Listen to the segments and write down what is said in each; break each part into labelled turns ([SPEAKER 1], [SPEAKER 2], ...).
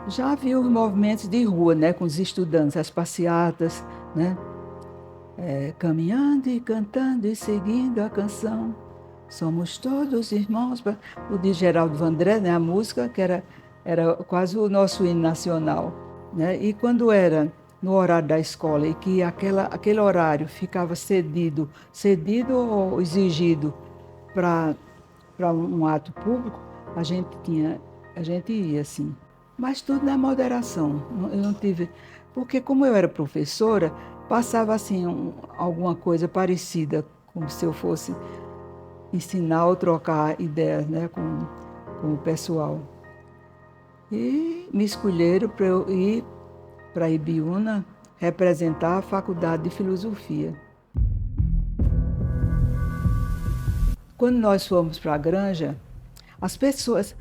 [SPEAKER 1] Já havia os movimentos de rua, né, com os estudantes, as passeatas, né, caminhando e cantando e seguindo a canção. Somos todos irmãos. O de Geraldo Vandré, né, a música, era quase o nosso hino nacional. Né? E quando era no horário da escola e que aquele horário ficava cedido ou exigido para um ato público, a gente tinha, a gente ia assim. Mas tudo na moderação. Eu não tive, porque como eu era professora, passava assim alguma coisa parecida, como se eu fosse ensinar ou trocar ideias, né, com o pessoal. E me escolheram para eu ir para Ibiúna representar a Faculdade de Filosofia. Quando nós fomos para a Granja, as pessoas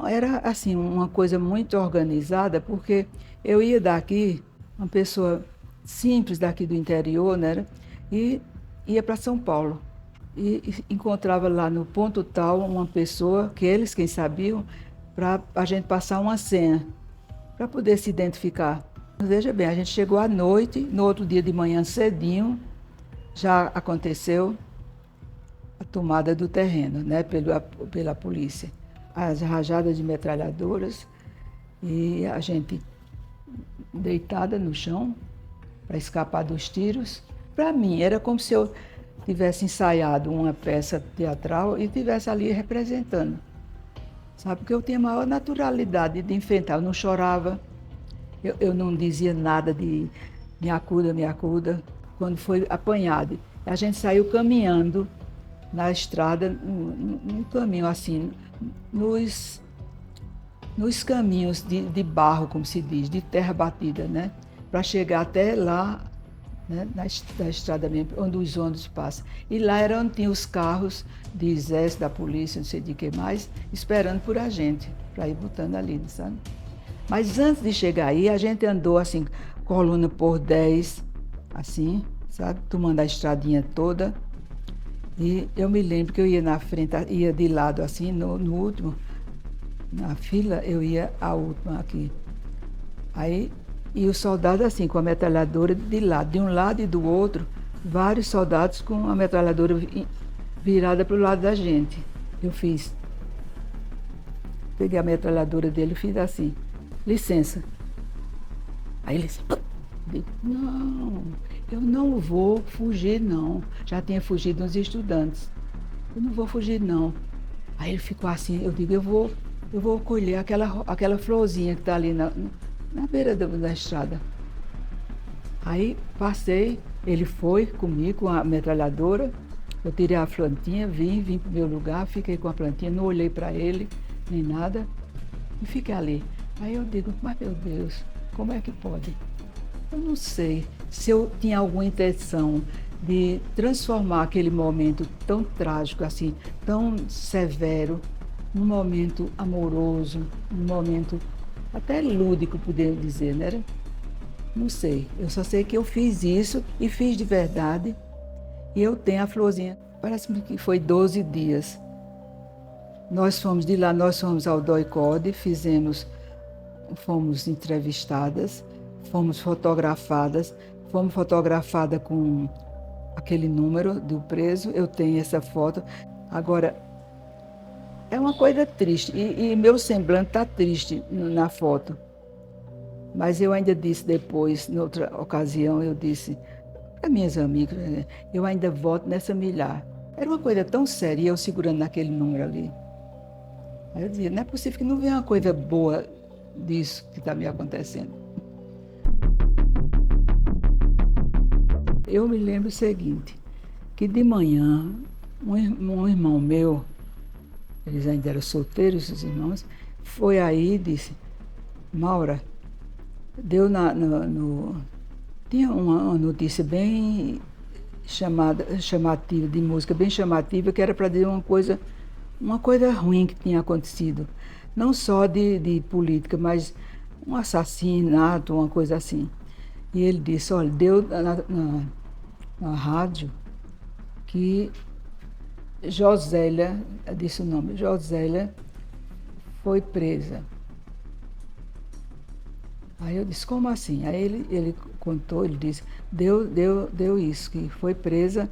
[SPEAKER 1] era assim uma coisa muito organizada, porque eu ia daqui, uma pessoa simples daqui do interior, né, e ia para São Paulo. E encontrava lá no ponto tal uma pessoa, que eles quem sabiam, para a gente passar uma senha, para poder se identificar. Veja bem, a gente chegou à noite, no outro dia de manhã cedinho, já aconteceu a tomada do terreno, né, pela polícia. As rajadas de metralhadoras e a gente deitada no chão para escapar dos tiros. Para mim, era como se eu tivesse ensaiado uma peça teatral e estivesse ali representando. Sabe, porque eu tinha a maior naturalidade de enfrentar, eu não chorava, eu não dizia nada de me acuda, me acuda. Quando foi apanhado, a gente saiu caminhando na estrada, num caminho assim, nos, nos caminhos de barro, como se diz, de terra batida, né? Para chegar até lá, né? Na estrada mesmo, onde os ônibus passam. E lá era onde tinha os carros de exército, da polícia, não sei de que mais, esperando por a gente, para ir botando ali, sabe? Mas antes de chegar aí, a gente andou assim, coluna por 10, assim, sabe? Tomando a estradinha toda. E eu me lembro que eu ia na frente, ia de lado assim, no último, na fila, eu ia a última aqui. Aí, e os soldados assim, com a metralhadora de um lado e do outro, vários soldados com a metralhadora virada para o lado da gente. Eu fiz, peguei a metralhadora dele e fiz assim, licença. Aí ele disse, digo, não, eu não vou fugir não. Já tinha fugido uns estudantes. Eu não vou fugir não. Aí ele ficou assim, eu digo, eu vou colher aquela florzinha que está ali na beira da estrada. Aí passei, ele foi comigo com a metralhadora, eu tirei a plantinha, vim para o meu lugar, fiquei com a plantinha, não olhei para ele, nem nada, e fiquei ali. Aí eu digo, mas meu Deus, como é que pode? Eu não sei se eu tinha alguma intenção de transformar aquele momento tão trágico, assim, tão severo, num momento amoroso, num momento até lúdico, podemos dizer, né? Não sei. Eu só sei que eu fiz isso e fiz de verdade. E eu tenho a florzinha. Parece-me que foi 12 dias. Nós fomos de lá, nós fomos ao DOI-CODE, fomos entrevistadas, fomos fotografadas com aquele número do preso, eu tenho essa foto. Agora, é uma coisa triste, e meu semblante está triste na foto. Mas eu ainda disse depois, noutra ocasião, eu disse para minhas amigas, né, eu ainda voto nessa milhar. Era uma coisa tão séria, e eu segurando naquele número ali. Aí eu dizia, não é possível que não venha uma coisa boa disso que está me acontecendo. Eu me lembro o seguinte, que de manhã, um irmão meu, eles ainda eram solteiros, os irmãos, foi aí e disse, Maura, deu tinha uma notícia bem chamativa, de música bem chamativa, que era para dizer uma coisa ruim que tinha acontecido. Não só de política, mas um assassinato, uma coisa assim. E ele disse, olha, deu na rádio que Josélia, disse o nome, Josélia foi presa. Aí eu disse, como assim? Aí ele contou, ele disse, deu isso, que foi presa,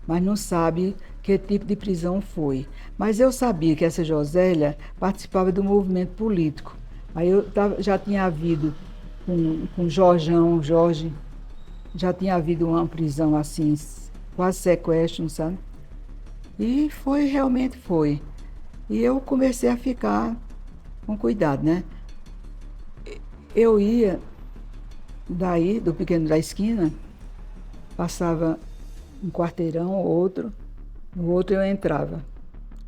[SPEAKER 1] mas não sabe que tipo de prisão foi. Mas eu sabia que essa Josélia participava do movimento político. Aí já tinha havido com Jorge, já tinha havido uma prisão assim, quase sequestro, sabe? E foi, realmente foi. E eu comecei a ficar com cuidado, né? Eu ia daí, do pequeno da esquina, passava um quarteirão ou outro, no outro eu entrava,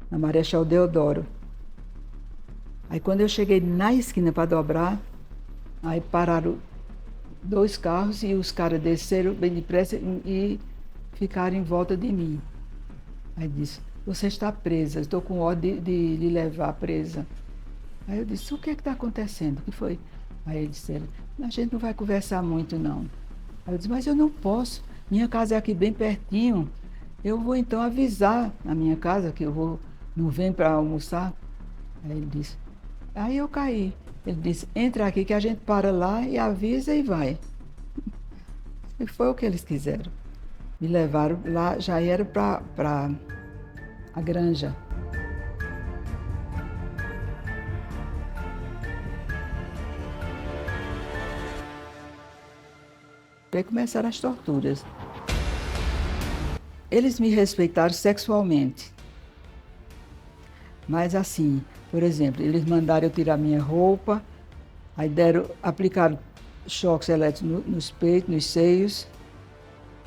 [SPEAKER 1] na Marechal Deodoro. Aí quando eu cheguei na esquina para dobrar, aí pararam dois carros e os caras desceram bem depressa e ficaram em volta de mim. Aí disse, você está presa, estou com ordem de lhe levar presa. Aí eu disse, o que está acontecendo? O que foi? Aí eles disseram, a gente não vai conversar muito não. Aí eu disse, mas eu não posso, minha casa é aqui bem pertinho. Eu vou então avisar na minha casa que eu vou, não venho para almoçar. Aí ele disse, aí eu caí. Ele disse, entra aqui que a gente para lá e avisa e vai. E foi o que eles quiseram. Me levaram lá, já era para a granja. Aí começaram as torturas. Eles me respeitaram sexualmente, mas assim, por exemplo, eles mandaram eu tirar minha roupa, aí aplicaram choques elétricos nos peitos, nos seios,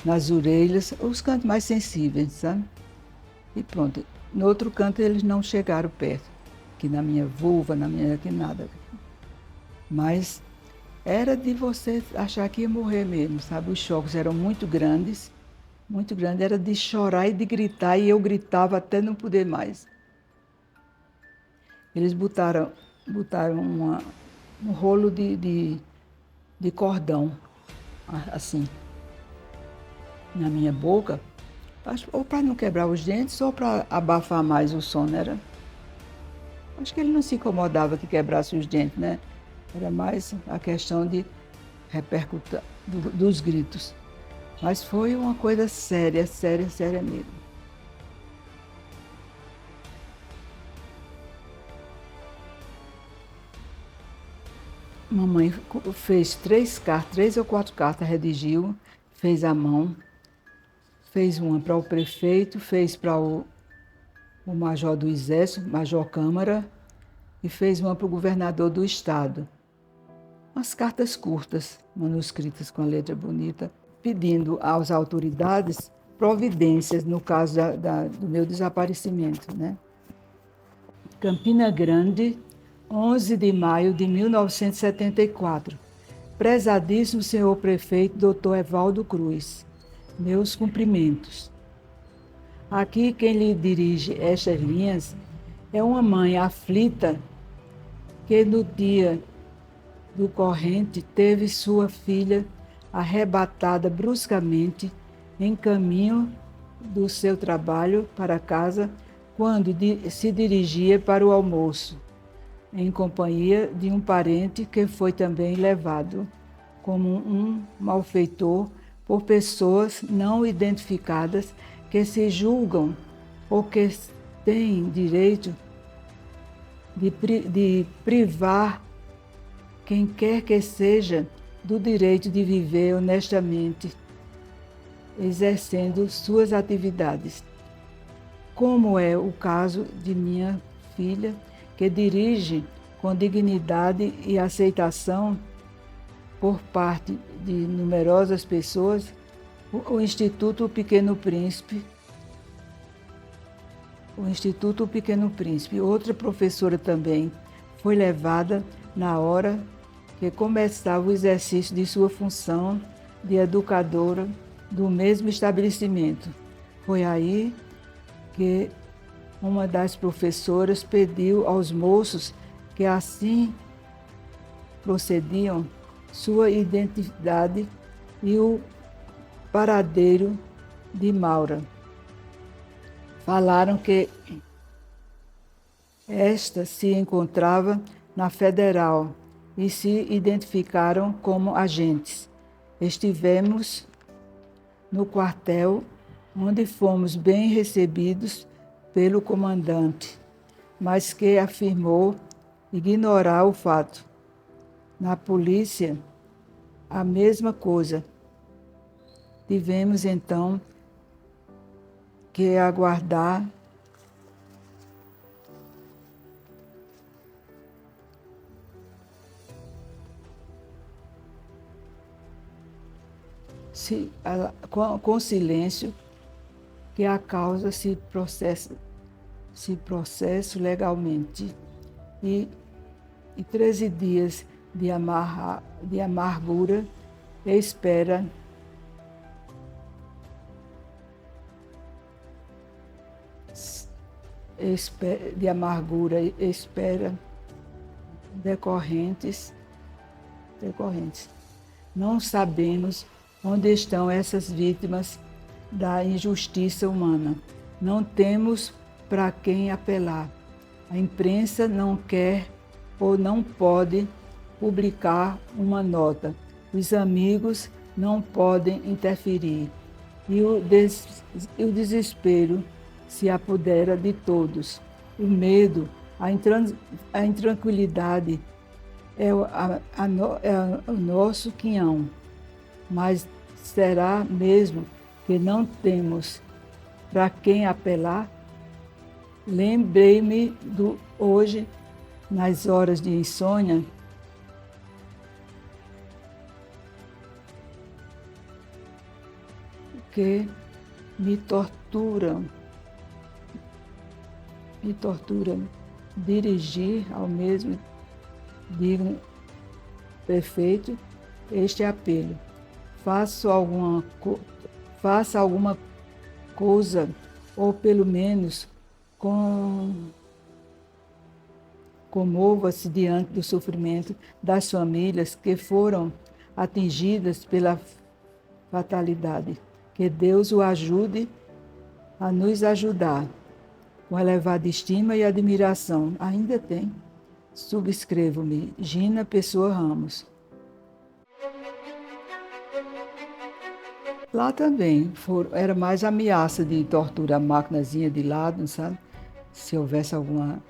[SPEAKER 1] nas orelhas, os cantos mais sensíveis, sabe? E pronto. No outro canto eles não chegaram perto, que na minha vulva, que nada. Mas era de você achar que ia morrer mesmo, sabe? Os choques eram muito grandes, era de chorar e de gritar, e eu gritava até não poder mais. Eles botaram um rolo de cordão, assim, na minha boca, ou para não quebrar os dentes, ou para abafar mais o som, né? Acho que ele não se incomodava que quebrasse os dentes, né? Era mais a questão de repercutir dos gritos. Mas foi uma coisa séria, séria, séria mesmo. Mamãe fez três ou quatro cartas, redigiu, fez à mão, fez uma para o prefeito, fez para o major do Exército, Major Câmara, e fez uma para o governador do estado. Umas cartas curtas, manuscritas com a letra bonita, pedindo às autoridades providências no caso do meu desaparecimento, né? Campina Grande, 11 de maio de 1974. Prezadíssimo senhor prefeito, doutor Evaldo Cruz, meus cumprimentos. Aqui quem lhe dirige estas linhas é uma mãe aflita que no dia do corrente teve sua filha arrebatada bruscamente em caminho do seu trabalho para casa quando se dirigia para o almoço, em companhia de um parente que foi também levado como um malfeitor por pessoas não identificadas que se julgam ou que têm direito de privar quem quer que seja do direito de viver honestamente, exercendo suas atividades, como é o caso de minha filha, que dirige com dignidade e aceitação por parte de numerosas pessoas o Instituto Pequeno Príncipe. Outra professora também foi levada na hora que começava o exercício de sua função de educadora do mesmo estabelecimento. Foi aí que uma das professoras pediu aos moços que assim procediam sua identidade e o paradeiro de Maura. Falaram que esta se encontrava na Federal e se identificaram como agentes. Estivemos no quartel, onde fomos bem recebidos pelo comandante, mas que afirmou ignorar o fato. Na polícia, a mesma coisa. Tivemos então que aguardar com silêncio que a causa se processe legalmente e 13 dias de amargura e espera de amargura e espera decorrentes. Não sabemos onde estão essas vítimas da injustiça humana. Não temos para quem apelar. A imprensa não quer ou não pode publicar uma nota. Os amigos não podem interferir. E o desespero se apodera de todos. O medo, a intranquilidade é o nosso quinhão. Mas será mesmo que não temos para quem apelar? Lembrei-me do hoje, nas horas de insônia, que me torturam dirigir ao mesmo digno perfeito este apelo. Faça alguma coisa, ou pelo menos comova-se diante do sofrimento das famílias que foram atingidas pela fatalidade. Que Deus o ajude a nos ajudar. Com elevada estima e admiração, ainda tem. Subscrevo-me, Gina Pessoa Ramos. Lá também era mais ameaça de tortura, a maquinazinha de lado, sabe? Se houvesse alguma.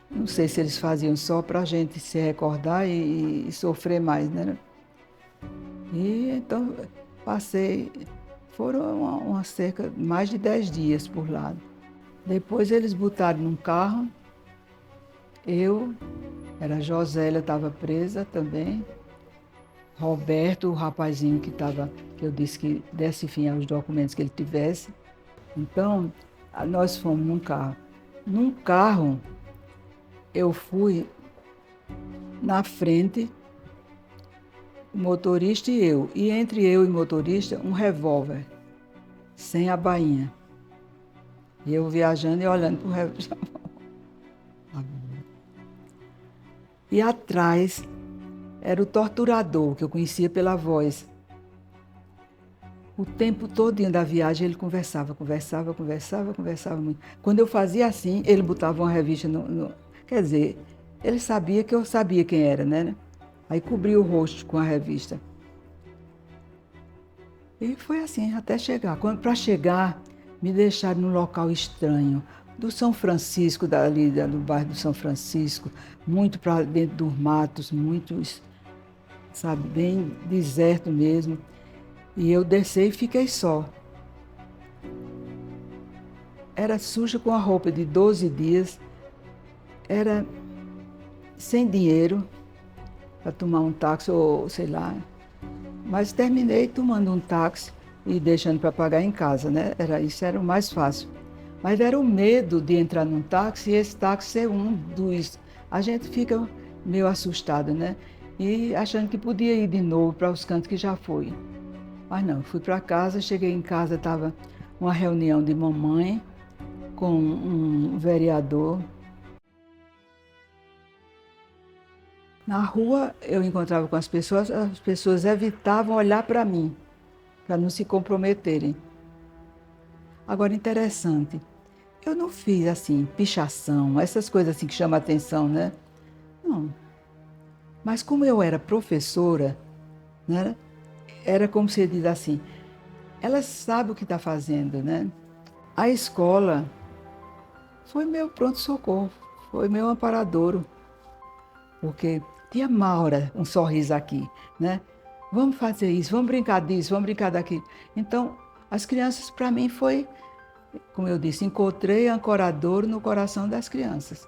[SPEAKER 1] Não sei se eles faziam só para a gente se recordar e sofrer mais, né? E então passei, foram uma cerca de mais de 10 dias por lá. Depois eles botaram num carro, era Josélia, estava presa também. Roberto, o rapazinho que eu disse que desse fim aos documentos que ele tivesse. Então, nós fomos num carro. Num carro, eu fui na frente, o motorista e eu. E entre eu e o motorista, um revólver, sem a bainha. E eu viajando e olhando para o revólver. E atrás era o torturador, que eu conhecia pela voz. O tempo todo da viagem ele conversava muito. Quando eu fazia assim, ele botava uma revista Quer dizer, ele sabia que eu sabia quem era, né? Aí cobria o rosto com a revista. E foi assim, até chegar. Para chegar, me deixaram num local estranho, do São Francisco, do bairro do São Francisco, muito para dentro dos matos, sabe, bem deserto mesmo. E eu desci e fiquei só. Era suja com a roupa de 12 dias, era sem dinheiro para tomar um táxi ou sei lá. Mas terminei tomando um táxi e deixando para pagar em casa, né? Isso era o mais fácil. Mas era o medo de entrar num táxi e esse táxi ser um dos... A gente fica meio assustado, né? E achando que podia ir de novo para os cantos que já foi. Mas não, fui para casa, cheguei em casa, estava uma reunião de mamãe com um vereador. Na rua eu encontrava com as pessoas evitavam olhar para mim, para não se comprometerem. Agora, interessante, eu não fiz assim, pichação, essas coisas assim que chamam a atenção, né? Não. Mas como eu era professora, né, era como se diz assim, ela sabe o que está fazendo, né? A escola foi meu pronto-socorro, foi meu amparadouro, porque tia Maura, um sorriso aqui, né? Vamos fazer isso, vamos brincar disso, vamos brincar daquilo. Então, as crianças, para mim, foi, como eu disse, encontrei ancoradouro no coração das crianças.